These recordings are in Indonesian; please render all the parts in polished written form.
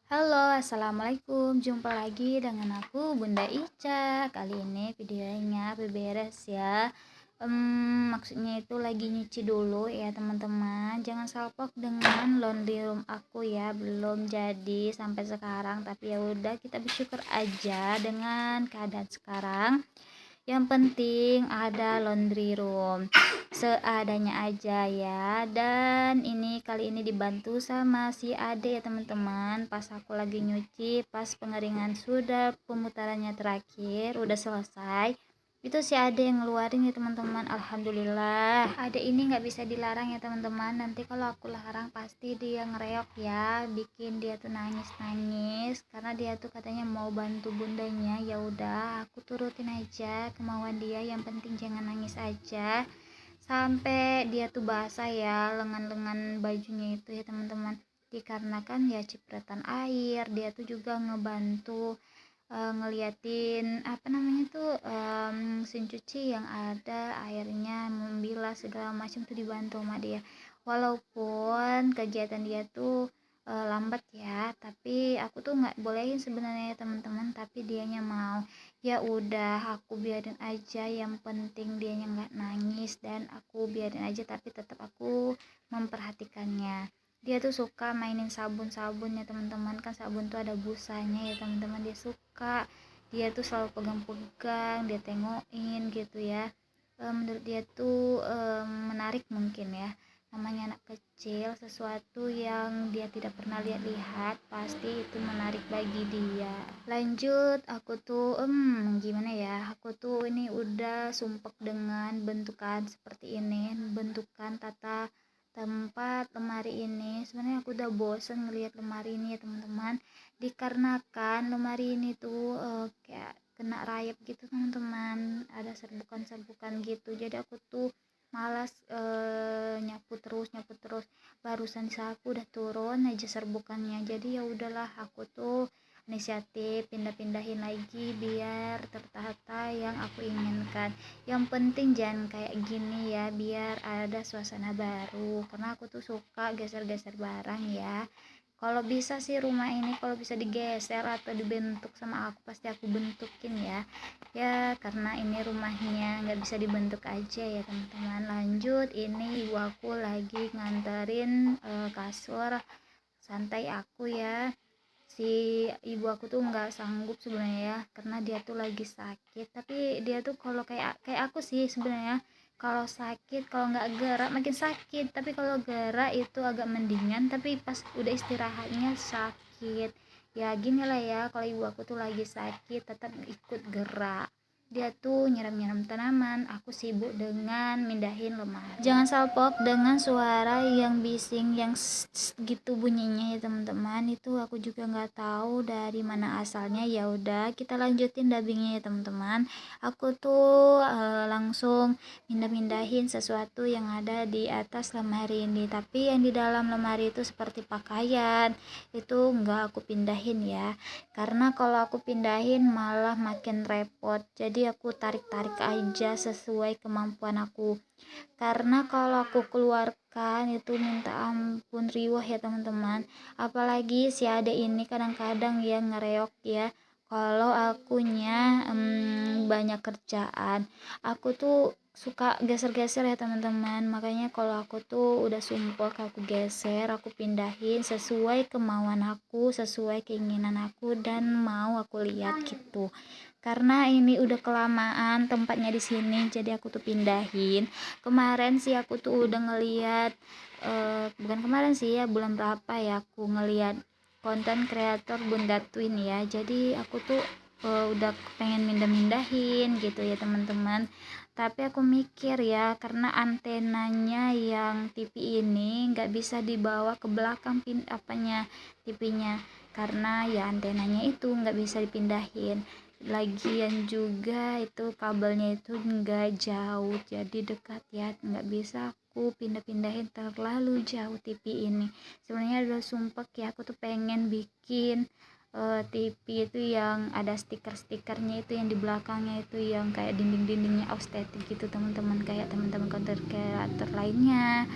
Halo, assalamualaikum. Jumpa lagi dengan aku, Bunda Ica. Kali ini videonya beberes ya. Maksudnya itu lagi nyuci dulu ya teman-teman. Jangan salpok dengan laundry room aku ya. Belum jadi sampai sekarang, tapi ya udah kita bersyukur aja dengan keadaan sekarang. Yang penting ada laundry room seadanya aja ya. Dan ini kali ini dibantu sama si Ade ya teman-teman. Pas aku lagi nyuci, pas pengeringan sudah pemutarannya terakhir, udah selesai, itu si Ade yang ngeluarin ya teman-teman. Alhamdulillah, Ade ini nggak bisa dilarang ya teman-teman. Nanti kalau aku larang pasti dia ngereok ya, bikin dia tuh nangis-nangis karena dia tuh katanya mau bantu bundanya. Ya udah, aku turutin aja kemauan dia, yang penting jangan nangis aja sampai dia tuh basah ya lengan-lengan bajunya itu ya teman-teman. Dikarenakan ya cipratan air, dia tuh juga ngebantu ngeliatin apa namanya tuh mesin cuci yang ada airnya membilas segala macam tuh dibantu sama dia. Walaupun kegiatan dia tuh lambat ya, tapi aku tuh nggak bolehin sebenarnya ya teman-teman, tapi dianya mau. Ya udah, aku biarin aja, yang penting dianya nggak nangis dan aku biarin aja, tapi tetap aku memperhatikannya. Dia tuh suka mainin sabun-sabun ya teman-teman, kan sabun tuh ada busanya ya teman-teman. Dia suka, dia tuh selalu pegang-pegang, dia tengokin gitu ya. Menurut dia tuh menarik mungkin ya, namanya anak kecil, sesuatu yang dia tidak pernah lihat-lihat pasti itu menarik bagi dia. Lanjut, aku tuh gimana ya, aku tuh ini udah sumpek dengan bentukan seperti ini, bentukan tata tempat lemari ini. Sebenarnya aku udah bosen ngelihat lemari ini ya teman-teman, dikarenakan lemari ini tuh kayak kena rayap gitu teman-teman, ada serbukan-serbukan gitu. Jadi aku tuh malas nyapu terus. Barusan aku udah turun aja serbukannya, jadi ya udahlah, aku tuh inisiatif pindah-pindahin lagi biar tertata yang aku inginkan. Yang penting jangan kayak gini ya, biar ada suasana baru, karena aku tuh suka geser-geser barang ya. Kalau bisa sih rumah ini kalau bisa digeser atau dibentuk sama aku, pasti aku bentukin ya. Ya karena ini rumahnya nggak bisa dibentuk aja ya teman-teman. Lanjut, ini ibu aku lagi nganterin kasur santai aku ya. Si ibu aku tuh nggak sanggup sebenarnya ya, karena dia tuh lagi sakit. Tapi dia tuh kalau kayak kayak aku sih sebenarnya, kalau sakit, kalau nggak gerak makin sakit, tapi kalau gerak itu agak mendingan, tapi pas udah istirahatnya sakit. Ya gini lah ya, kalau ibu aku tuh lagi sakit tetap ikut gerak. Dia tuh nyiram-nyiram tanaman, aku sibuk dengan mindahin lemari. Jangan salpok dengan suara yang bising, yang gitu bunyinya ya teman-teman. Itu aku juga nggak tahu dari mana asalnya. Ya udah, kita lanjutin dubbingnya ya teman-teman. Aku tuh langsung mindahin sesuatu yang ada di atas lemari ini, tapi yang di dalam lemari itu seperti pakaian itu nggak aku pindahin ya, karena kalau aku pindahin malah makin repot. Jadi aku tarik-tarik aja sesuai kemampuan aku, karena kalau aku keluarkan itu minta ampun riwah ya teman-teman. Apalagi si ade ini kadang-kadang ya ngereok ya kalau akunya banyak kerjaan. Aku tuh suka geser-geser ya teman-teman, makanya kalau aku tuh udah sumpah aku geser, aku pindahin sesuai kemauan aku, sesuai keinginan aku dan mau aku lihat gitu. Karena ini udah kelamaan tempatnya di sini, jadi aku tuh pindahin. Kemarin sih aku tuh udah ngeliat bukan kemarin sih ya, bulan berapa ya, aku ngeliat konten kreator Bunda Twin ya. Jadi aku tuh udah pengen mindahin gitu ya teman-teman, tapi aku mikir ya, karena antenanya yang TV ini nggak bisa dibawa ke belakang apanya TV-nya, karena ya antenanya itu nggak bisa dipindahin. Lagian juga itu kabelnya itu nggak jauh, jadi dekat ya, nggak bisa aku pindah-pindahin terlalu jauh TV ini. Sebenarnya udah sumpah ya, aku tuh pengen bikin TV itu yang ada stiker-stikernya, itu yang di belakangnya itu yang kayak dinding-dindingnya estetik gitu teman-teman, kayak teman-teman konten kreator lainnya.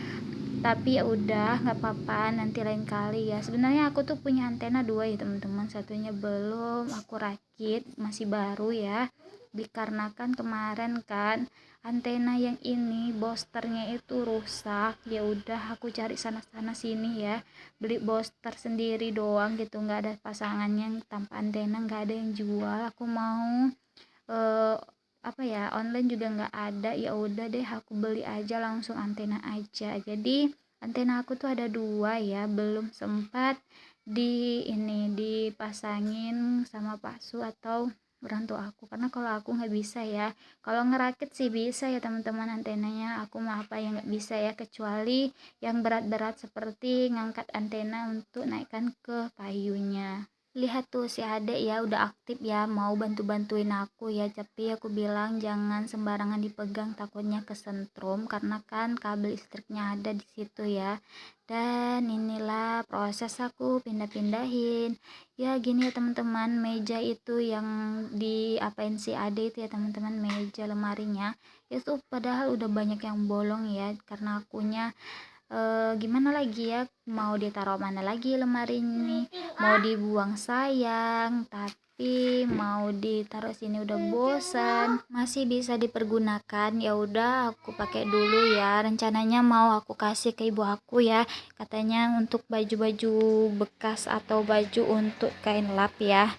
tapi ya udah nggak apa-apa, nanti lain kali ya. Sebenarnya aku tuh punya antena 2 ya teman-teman, satunya belum aku rakit, masih baru ya, dikarenakan kemarin kan antena yang ini boosternya itu rusak. Ya udah aku cari sana-sana sini ya, beli booster sendiri doang gitu, nggak ada pasangannya, tanpa antena nggak ada yang jual. Aku mau eh, apa ya, online juga nggak ada. Ya udah deh aku beli aja langsung antena aja. Jadi antena aku tuh ada 2 ya, belum sempat di ini dipasangin sama Pak Su atau orang tua aku, karena kalau aku nggak bisa ya. Kalau ngerakit sih bisa ya teman-teman antenanya, aku mah apa yang nggak bisa ya, kecuali yang berat-berat seperti ngangkat antena untuk naikkan ke kayunya. Lihat tuh si adek ya udah aktif ya, mau bantu-bantuin aku ya, tapi aku bilang jangan sembarangan dipegang, takutnya kesentrum karena kan kabel listriknya ada di situ ya. Dan inilah proses aku pindah-pindahin ya, gini ya teman-teman, meja itu yang di apain si adek itu ya teman-teman, meja lemarinya itu padahal udah banyak yang bolong ya, karena akunya gimana lagi ya, mau ditaruh mana lagi lemari ini, mau dibuang sayang, tapi mau ditaruh sini udah bosan, masih bisa dipergunakan. Ya udah aku pakai dulu ya, rencananya mau aku kasih ke ibu aku ya, katanya untuk baju-baju bekas atau baju untuk kain lap ya.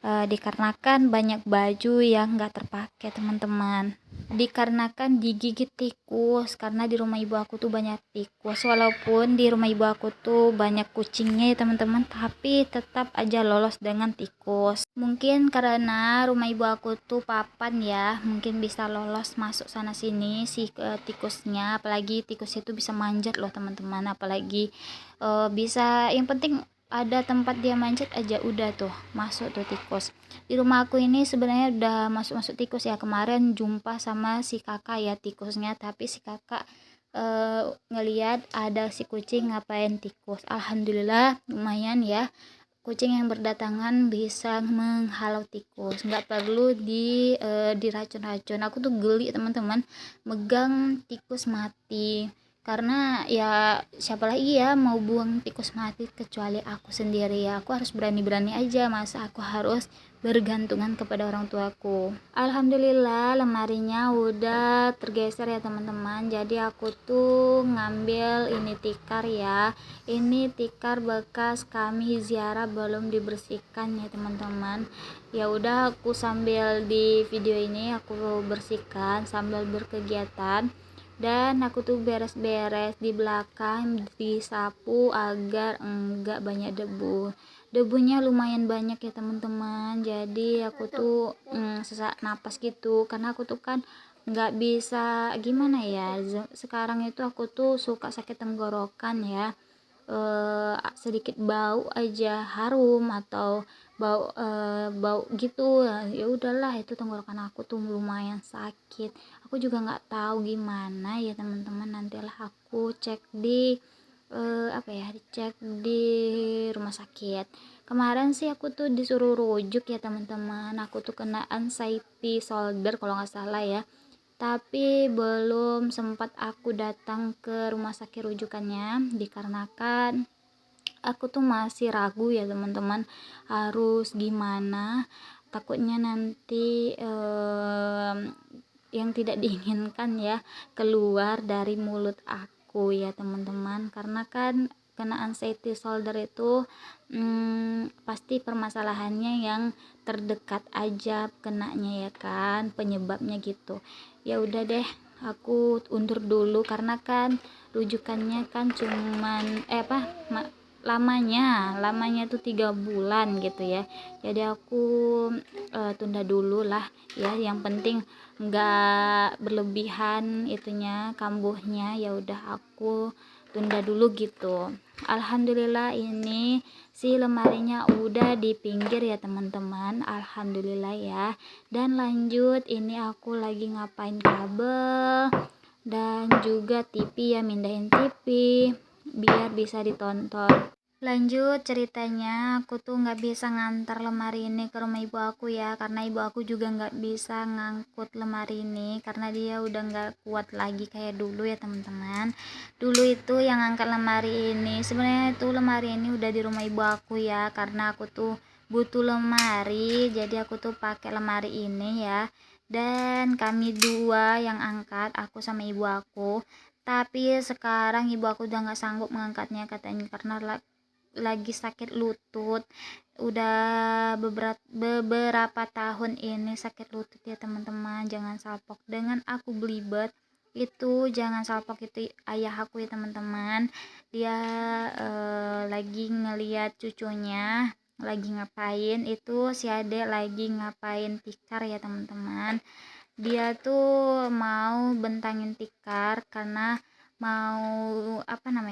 Dikarenakan banyak baju yang nggak terpakai teman-teman, dikarenakan digigit tikus, karena di rumah ibu aku tuh banyak tikus. Walaupun di rumah ibu aku tuh banyak kucingnya ya teman-teman, tapi tetap aja lolos dengan tikus. Mungkin karena rumah ibu aku tuh papan ya, mungkin bisa lolos masuk sana sini si tikusnya. Apalagi tikus itu bisa manjat loh teman-teman, apalagi bisa, yang penting ada tempat dia manjat aja udah tuh masuk tuh tikus. Di rumah aku ini sebenarnya udah masuk tikus ya, kemarin jumpa sama si kakak ya tikusnya, tapi si kakak ngeliat ada si kucing ngapain tikus. Alhamdulillah lumayan ya, kucing yang berdatangan bisa menghalau tikus, nggak perlu diracun-racun. Aku tuh geli teman-teman megang tikus mati, karena ya siapa lagi ya mau buang tikus mati kecuali aku sendiri ya. Aku harus berani-berani aja, masa aku harus bergantungan kepada orang tuaku. Alhamdulillah lemarinya udah tergeser ya teman-teman, jadi aku tuh ngambil ini tikar ya, ini tikar bekas kami ziarah belum dibersihkan ya teman-teman. Ya udah aku sambil di video ini aku bersihkan sambil berkegiatan, dan aku tuh beres-beres di belakang, disapu agar enggak banyak debunya lumayan banyak ya teman-teman. Jadi aku tuh sesak napas gitu, karena aku tuh kan nggak bisa gimana ya, sekarang itu aku tuh suka sakit tenggorokan ya, sedikit bau aja harum atau bau gitu ya udahlah, itu tenggorokan aku tuh lumayan sakit. Aku juga nggak tahu gimana ya teman-teman, nantilah aku cek di dicek di rumah sakit. Kemarin sih aku tuh disuruh rujuk ya teman-teman, aku tuh kena anxiety shoulder kalau nggak salah ya, tapi belum sempat aku datang ke rumah sakit rujukannya, dikarenakan aku tuh masih ragu ya teman-teman harus gimana, takutnya nanti yang tidak diinginkan ya keluar dari mulut aku ya teman-teman. Karena kan kena anxiety shoulder itu pasti permasalahannya yang terdekat aja kenanya ya kan, penyebabnya gitu. Ya udah deh aku undur dulu, karena kan rujukannya kan cuman lamanya tuh 3 bulan gitu ya. Jadi aku tunda dulu lah ya, yang penting nggak berlebihan itunya kambuhnya. Ya udah aku tunda dulu gitu. Alhamdulillah ini si lemarinya udah di pinggir ya teman-teman, alhamdulillah ya. Dan lanjut, ini aku lagi ngapain kabel dan juga TV ya, mindahin TV biar bisa ditonton. Lanjut ceritanya, aku tuh nggak bisa ngantar lemari ini ke rumah ibu aku ya, karena ibu aku juga nggak bisa ngangkut lemari ini, karena dia udah nggak kuat lagi kayak dulu ya teman-teman. Dulu itu yang ngangkat lemari ini, sebenarnya itu lemari ini udah di rumah ibu aku ya, karena aku tuh butuh lemari, jadi aku tuh pakai lemari ini ya. Dan kami dua yang angkat, aku sama ibu aku. Tapi sekarang ibu aku udah nggak sanggup mengangkatnya katanya, karena lagi sakit lutut, udah beberapa tahun ini sakit lutut ya teman-teman. Jangan salpok dengan aku belibet itu, jangan salpok itu ayah aku ya teman-teman. Dia lagi ngeliat cucunya lagi ngapain, itu si adek lagi ngapain tikar ya teman-teman. Dia tuh mau bentangin tikar karena mau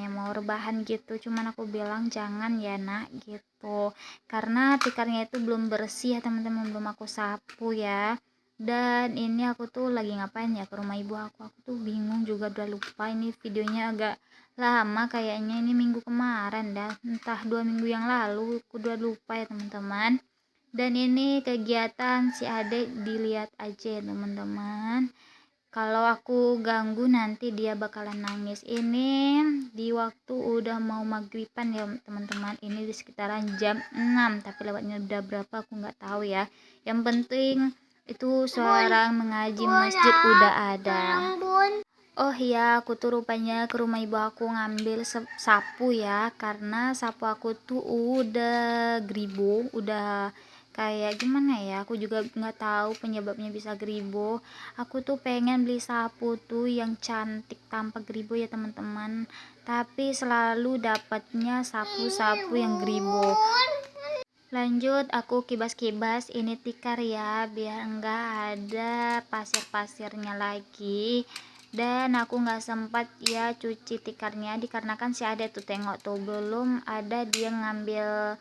mau rebahan gitu, cuman aku bilang jangan ya nak gitu, karena tikarnya itu belum bersih ya teman-teman, belum aku sapu ya. Dan ini aku tuh lagi ngapain ya, ke rumah ibu aku tuh bingung juga, udah lupa. Ini videonya agak lama kayaknya, ini minggu kemarin dah, entah 2 minggu yang lalu, aku udah lupa ya teman-teman. Dan ini kegiatan si adek, dilihat aja ya teman-teman, kalau aku ganggu nanti dia bakalan nangis. Ini di waktu udah mau maghriban ya teman-teman, ini di sekitaran jam 6, tapi lewatnya udah berapa aku nggak tahu ya. Yang penting itu suara mengaji masjid udah ada. Oh iya, aku tuh rupanya ke rumah ibu aku ngambil sapu ya, karena sapu aku tuh udah geribo, udah kayak gimana ya, aku juga nggak tahu penyebabnya bisa geribo. Aku tuh pengen beli sapu tuh yang cantik tanpa geribo ya teman-teman, tapi selalu dapatnya sapu-sapu yang geribo. Lanjut aku kibas-kibas ini tikar ya, biar enggak ada pasir-pasirnya lagi. Dan aku nggak sempat ya cuci tikarnya, dikarenakan si ada tuh, tengok tuh, belum ada dia ngambil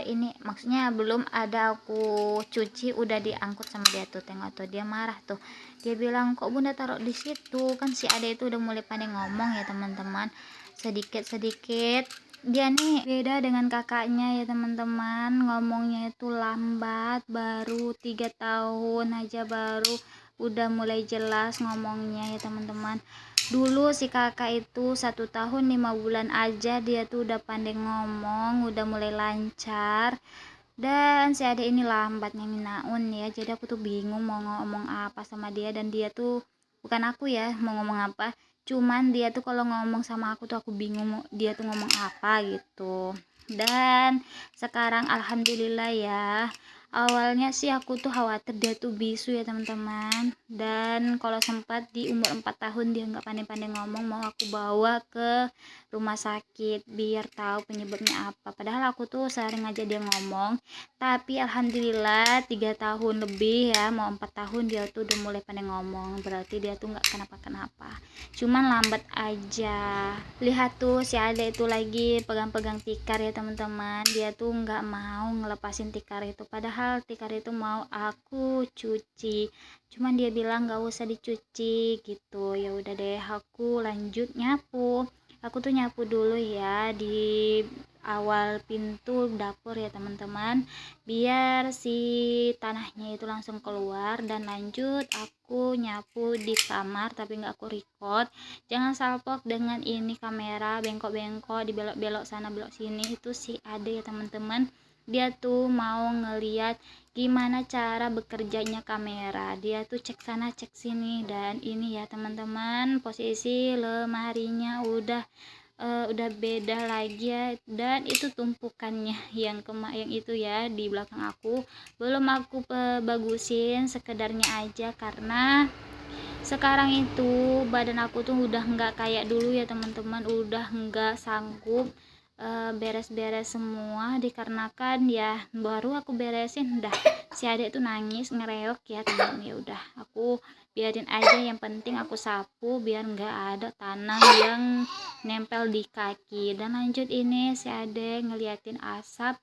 ini, maksudnya belum ada aku cuci udah diangkut sama dia tuh, tengok tuh, dia marah tuh, dia bilang kok bunda taruh di situ. Kan si ade itu udah mulai pandai ngomong ya teman-teman, sedikit-sedikit. Dia nih beda dengan kakaknya ya teman-teman, ngomongnya itu lambat, baru 3 tahun aja baru udah mulai jelas ngomongnya ya teman-teman. Dulu si kakak itu 1 tahun 5 bulan aja dia tuh udah pandai ngomong, udah mulai lancar. Dan si adik ini lambatnya minaun ya, jadi aku tuh bingung mau ngomong apa sama dia. Dan dia tuh, bukan aku ya mau ngomong apa, cuman dia tuh kalau ngomong sama aku tuh aku bingung dia tuh ngomong apa gitu. Dan sekarang alhamdulillah ya, awalnya sih aku tuh khawatir dia tuh bisu ya teman-teman. Dan kalau sempat di umur 4 tahun dia nggak pandai-pandai ngomong, mau aku bawa ke rumah sakit biar tahu penyebabnya apa. Padahal aku tuh sering aja dia ngomong, tapi alhamdulillah 3 tahun lebih ya, mau 4 tahun dia tuh udah mulai pandai ngomong, berarti dia tuh nggak kenapa-kenapa, cuman lambat aja. Lihat tuh si Ade itu lagi pegang-pegang tikar ya teman-teman, dia tuh nggak mau ngelepasin tikar itu, padahal tikar itu mau aku cuci, cuman dia bilang nggak usah dicuci gitu. Ya udah deh, aku lanjut nyapu. Aku tuh nyapu dulu ya di awal pintu dapur ya teman-teman, biar si tanahnya itu langsung keluar. Dan lanjut aku nyapu di kamar, tapi nggak aku record, jangan salpok dengan ini kamera bengkok-bengkok, dibelok-belok sana belok sini. Itu si ade ya teman-teman, dia tuh mau ngeliat gimana cara bekerjanya kamera, dia tuh cek sana cek sini. Dan ini ya teman-teman, posisi lemarinya udah beda lagi ya. Dan itu tumpukannya yang itu ya di belakang aku belum aku bagusin, sekedarnya aja, karena sekarang itu badan aku tuh udah nggak kayak dulu ya teman-teman, udah nggak sanggup beres-beres semua, dikarenakan ya baru aku beresin dah si adik tuh nangis ngereok ya teman. Ya udah aku biarin aja, yang penting aku sapu biar nggak ada tanah yang nempel di kaki. Dan lanjut ini si adik ngeliatin asap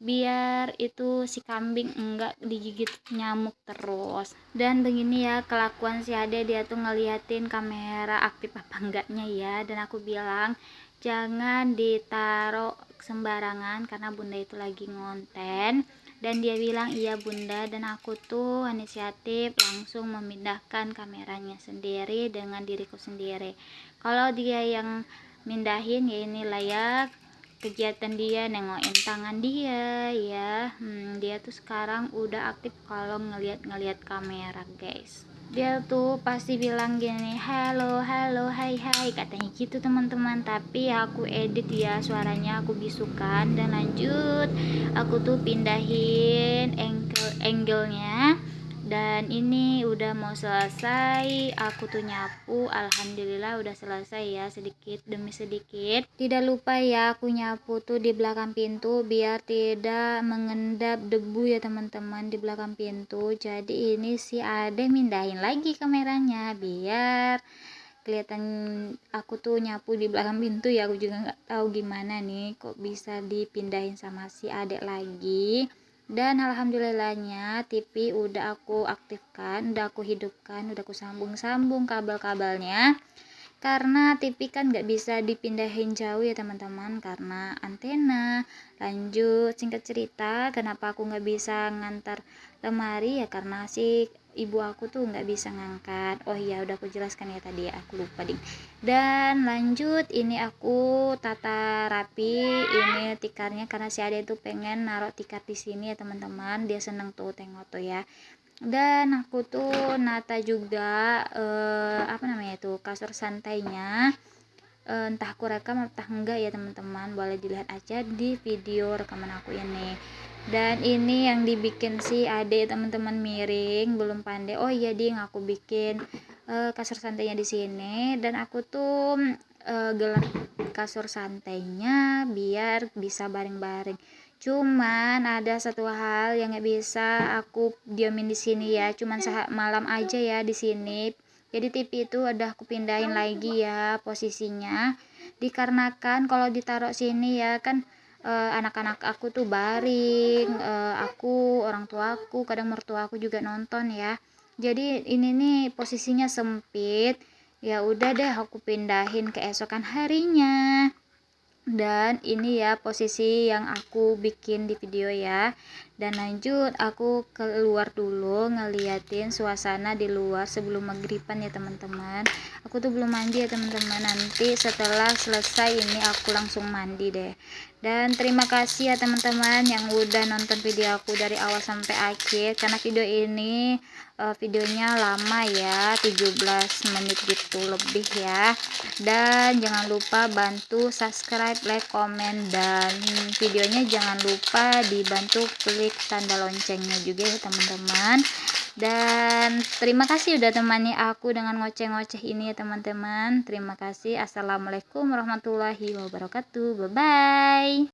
biar itu si kambing enggak digigit nyamuk terus. Dan begini ya kelakuan si ade, dia tuh ngeliatin kamera aktif apa enggaknya ya. Dan aku bilang jangan ditaruh sembarangan karena bunda itu lagi ngonten, dan dia bilang iya bunda, dan aku tuh inisiatif langsung memindahkan kameranya sendiri dengan diriku sendiri. Kalau dia yang mindahin ya inilah ya kegiatan dia, nengokin tangan dia ya. Dia tuh sekarang udah aktif kalau ngeliat kamera guys. Dia tuh pasti bilang gini, halo halo hai hai, katanya gitu teman-teman. Tapi aku edit ya suaranya, aku bisukan, dan lanjut aku tuh pindahin angle-nya. Dan ini udah mau selesai, aku tuh nyapu, alhamdulillah udah selesai ya, sedikit demi sedikit. Tidak lupa ya aku nyapu tuh di belakang pintu biar tidak mengendap debu ya teman-teman di belakang pintu. Jadi ini si Ade mindahin lagi kameranya biar kelihatan aku tuh nyapu di belakang pintu ya. Aku juga nggak tahu gimana nih kok bisa dipindahin sama si Ade lagi. Dan alhamdulillahnya TV udah aku aktifkan, udah aku hidupkan, udah aku sambung-sambung kabel-kabelnya. Karena TV kan nggak bisa dipindahin jauh ya teman-teman karena antena. Lanjut singkat cerita, kenapa aku nggak bisa ngantar lemari ya karena si ibu aku tuh nggak bisa ngangkat. Oh iya udah aku jelaskan ya tadi ya, aku lupa ding. Dan lanjut ini aku tata rapi ini tikarnya karena si Ade tuh pengen naruh tikar di sini ya teman-teman, dia seneng tuh tengok tuh ya. Dan aku tuh nata juga apa namanya tuh kasur santainya, entah aku rekam entah enggak ya teman-teman, boleh dilihat aja di video rekaman aku ini. Dan ini yang dibikin si Ade teman-teman, miring belum pandai. Oh iya ding, aku bikin kasur santainya di sini, dan aku tuh gelar kasur santainya biar bisa baring-baring. Cuman ada satu hal yang nggak bisa aku diamin di sini ya, cuman malam aja ya di sini. Jadi TV itu udah aku pindahin lagi ya posisinya, dikarenakan kalau ditaruh sini ya kan anak-anak aku tuh baring, aku, orang tuaku, kadang mertua aku juga nonton ya. Jadi ini nih posisinya sempit. Ya udah deh aku pindahin keesokan harinya. Dan ini ya posisi yang aku bikin di video ya. Dan lanjut aku keluar dulu ngeliatin suasana di luar sebelum maghriban ya teman-teman. Aku tuh belum mandi ya teman-teman, nanti setelah selesai ini aku langsung mandi deh. Dan terima kasih ya teman-teman yang udah nonton video aku dari awal sampai akhir, karena video ini videonya lama ya, 17 menit gitu lebih ya. Dan jangan lupa bantu subscribe, like, komen, dan videonya jangan lupa dibantu klik tanda loncengnya juga ya teman-teman. Dan terima kasih udah temani aku dengan ngoceh-ngoceh ini ya teman-teman. Terima kasih. Assalamualaikum warahmatullahi wabarakatuh. Bye bye.